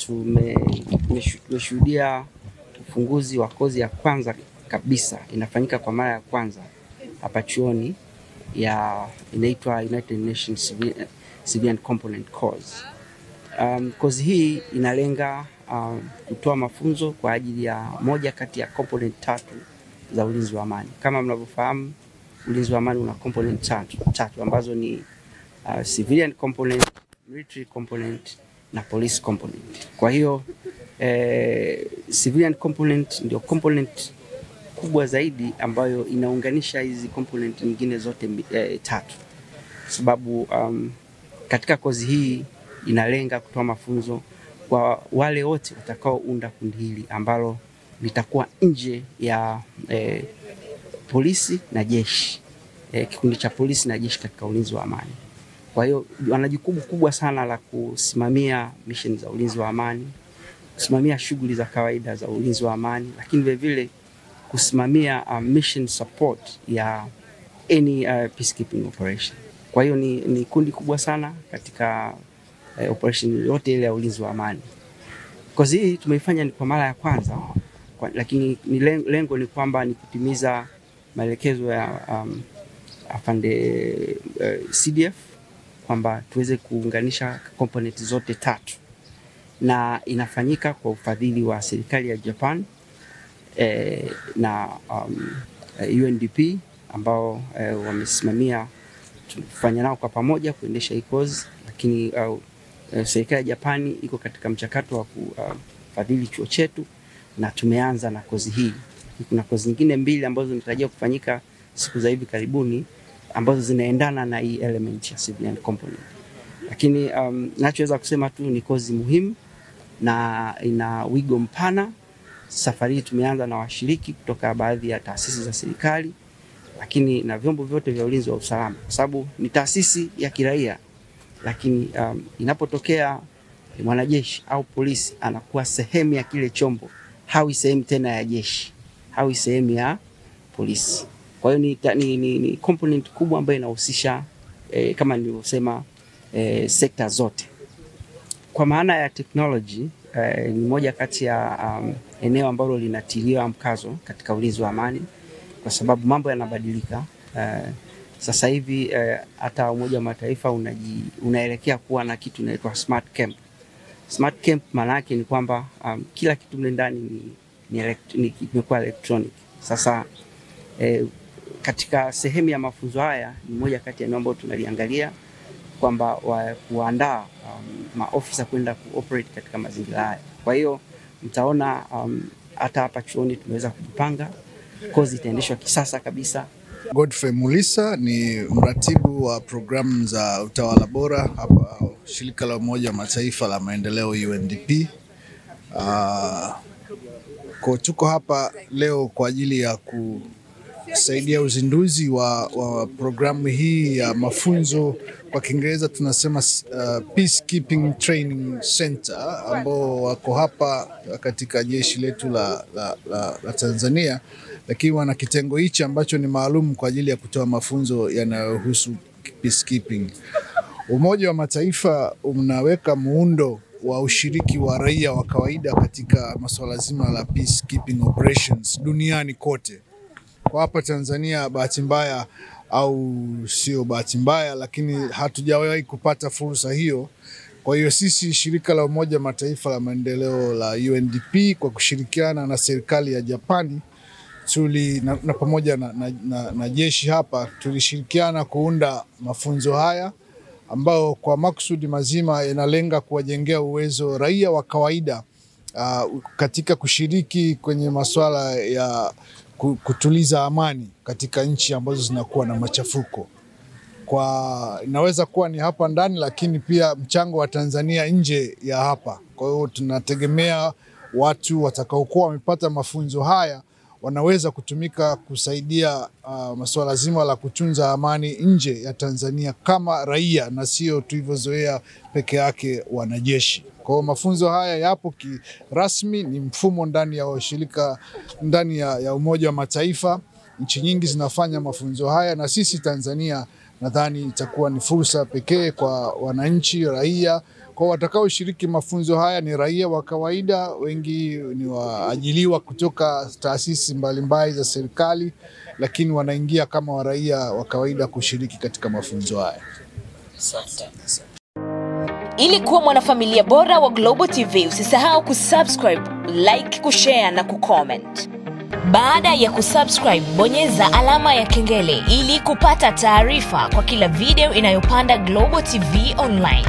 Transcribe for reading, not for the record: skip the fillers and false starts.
tumeshuhudia ufunguzi wa kozi ya kwanza kabisa, inafanyika kwa mara ya kwanza hapa chuoni, inaitwa United Nations Civilian Component Course. Kozi hii inalenga kutoa mafunzo kwa ajili ya moja kati ya component tatu za ulinzi wa amani. Kama mnavyofahamu, ulinzi wa amani una component tatu ambazo ni civilian component, military component na police component. Kwa hiyo civilian component ndio component kubwa zaidi ambayo inaunganisha hizi component nyingine zote tatu. Sababu katika kozi hii inalenga kutoa mafunzo kwa wale wote watakaounda kundi hili ambalo litakuwa nje ya polisi na jeshi, kikundi cha polisi na jeshi katika ulinzi wa amani. Kwa hiyo wana jukumu kubwa sana la kusimamia mission za ulinzi wa amani, kusimamia shughuli za kawaida za ulinzi wa amani, lakini vile vile kusimamia mission support ya any peacekeeping operation. Kwa hiyo ni kundi kubwa sana katika operation yote ile ya ulinzi wa amani. Kozi hii tumeifanya ni kwa mara ya kwanza, lakini lengo ni kwamba ni kutimiza maelekezo ya afande CDF kwamba tuweze kuunganisha component zote tatu, na inafanyika kwa ufadhili wa serikali ya Japan na UNDP ambao wamesimamia. Tunafanya nao kwa pamoja kuendesha hii kozi, lakini serikali ya Japani iko katika mchakato wa kufadhili chuo chetu na tumeanza na kozi hii. Kuna kozi nyingine mbili ambazo zinatarajia kufanyika siku za hivi karibuni ambazo zinaendana na hii element ya civilian component. Lakini nachoweza kusema tu ni kozi muhimu na ina wigo mpana. Safari hii tumeanza na washiriki kutoka baadhi ya taasisi za serikali, lakini na vyombo vyote vya ulinzi wa usalama, kwa sababu ni taasisi ya kiraia, lakini inapotokea mwanajeshi au polisi anakuwa sehemu ya kile chombo, hawi sehemu tena ya jeshi, hawi sehemu ya polisi. Kwa hiyo ni component kubwa ambayo inahusisha kama nilivyosema sekta zote. Kwa maana ya technology, ni moja kati ya eneo ambalo linatiliwa mkazo katika ulinzi wa amani, kwa sababu mambo yanabadilika. Sasa hivi hata Umoja wa Mataifa unaelekea kuwa na kitu inaitwa smart camp. Smart camp maana yake ni kwamba kila kitu mle ndani imekuwa electronic. Sasa katika sehemu ya mafunzo haya ni moja kati ya eneo ambalo tunaliangalia kwamba kuandaa maofisa kwenda kuoperate katika mazingira haya. Kwa hiyo mtaona hata hapa chuoni tumeweza kujipanga. Kozi itaendeshwa kisasa kabisa. Godfrey Mulisa ni mratibu wa programu za utawala bora hapa shirika la Umoja wa Mataifa la maendeleo UNDP. Tuko hapa leo kwa ajili ya kusaidia uzinduzi wa programu hii ya mafunzo, kwa Kiingereza tunasema Peacekeeping Training Center, ambao wako hapa katika jeshi letu la Tanzania, lakini wana kitengo hichi ambacho ni maalum kwa ajili ya kutoa mafunzo yanayohusu peacekeeping. Umoja wa Mataifa unaweka muundo wa ushiriki wa raia wa kawaida katika masuala zima la peacekeeping operations duniani kote. Kwa hapa Tanzania, bahati mbaya au sio bahati mbaya, lakini hatujawahi kupata fursa hiyo. Kwa hiyo sisi shirika la Umoja wa Mataifa la maendeleo la UNDP kwa kushirikiana na serikali ya Japani na pamoja na jeshi hapa tulishirikiana kuunda mafunzo haya ambao kwa makusudi mazima yanalenga kuwajengea uwezo raia wa kawaida katika kushiriki kwenye masuala ya kutuliza amani katika nchi ambazo zinakuwa na machafuko. Inaweza kuwa ni hapa ndani, lakini pia mchango wa Tanzania nje ya hapa. Kwa hiyo tunategemea watu watakaokuwa wamepata mafunzo haya wanaweza kutumika kusaidia masuala zima la kutunza amani nje ya Tanzania kama raia, na sio tulivyozoea peke yake wanajeshi. Kwa hiyo mafunzo haya yapo kirasmi, ni mfumo ndani ya washirika ndani ya Umoja wa Mataifa. Nchi nyingi zinafanya mafunzo haya, na sisi Tanzania nadhani itakuwa ni fursa pekee kwa wananchi raia Kwa watakaoshiriki mafunzo haya ni raia wa kawaida, wengi ni waajiliwa kutoka taasisi mbalimbali za serikali, lakini wanaingia kama raia wa kawaida kushiriki katika mafunzo haya. Ili kuwa mwanafamilia bora wa Global TV, usisahau kusubscribe, like, kushare na kucomment. Baada ya kusubscribe, bonyeza alama ya kengele ili kupata taarifa kwa kila video inayopanda Global TV Online.